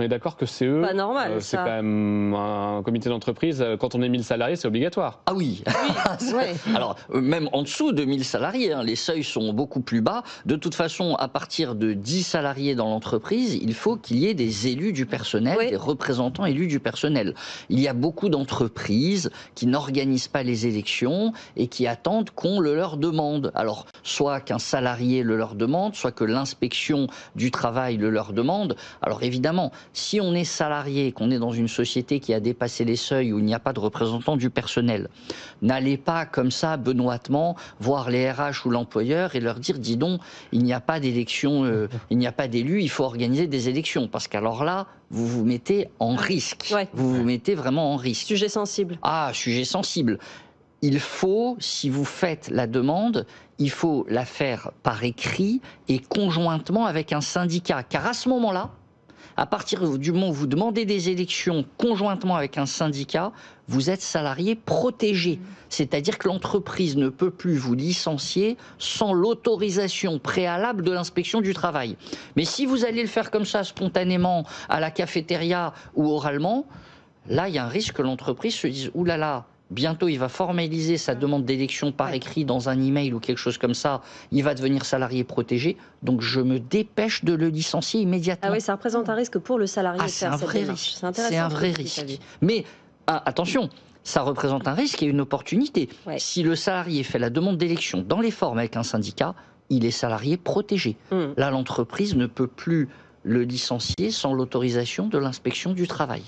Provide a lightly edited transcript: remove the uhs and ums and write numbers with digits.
est d'accord que c'est eux. Pas normal, c'est ça. quand même un comité d'entreprise. Quand on est 1000 salariés, c'est obligatoire. Ah oui, Ouais. alors même en dessous de 1000 salariés, les seuils sont beaucoup plus bas. De toute façon, à partir de 10 salariés dans l'entreprise, il faut qu'il y ait des élus du personnel, Oui. des représentants élus du personnel. Il y a beaucoup d'entreprises qui n'organisent pas les élections et qui attendent qu'on le leur demande. Alors, soit qu'un salarié le leur demande, soit que l'inspection du travail le leur demande. Alors évidemment, si on est salarié, qu'on est dans une société qui a dépassé les seuils où il n'y a pas de représentants du personnel, n'allez pas comme ça benoîtement voir les RH ou l'employeur et leur dire dis donc, il n'y a pas d'élection, il n'y a pas d'élus, il faut organiser des élections. Parce qu'alors là, vous vous mettez en risque. Ouais. Vous vous mettez vraiment en risque. Sujet sensible. Ah, sujet sensible. Il faut, si vous faites la demande, il faut la faire par écrit et conjointement avec un syndicat. Car à ce moment-là, à partir du moment où vous demandez des élections conjointement avec un syndicat, vous êtes salarié protégé. C'est-à-dire que l'entreprise ne peut plus vous licencier sans l'autorisation préalable de l'inspection du travail. Mais si vous allez le faire comme ça, spontanément, à la cafétéria ou oralement, là, il y a un risque que l'entreprise se dise « Ouh là là, bientôt, il va formaliser sa demande d'élection par écrit dans un email ou quelque chose comme ça. Il va devenir salarié protégé. Donc, je me dépêche de le licencier immédiatement. » Ah oui, ça représente un risque pour le salarié de c'est faire un cette vrai démarche. risque. C'est intéressant. C'est un vrai ce que tu as risque. dit. Mais attention, ça représente un risque et une opportunité. Ouais. Si le salarié fait la demande d'élection dans les formes avec un syndicat, il est salarié protégé. Là, l'entreprise ne peut plus le licencier sans l'autorisation de l'inspection du travail.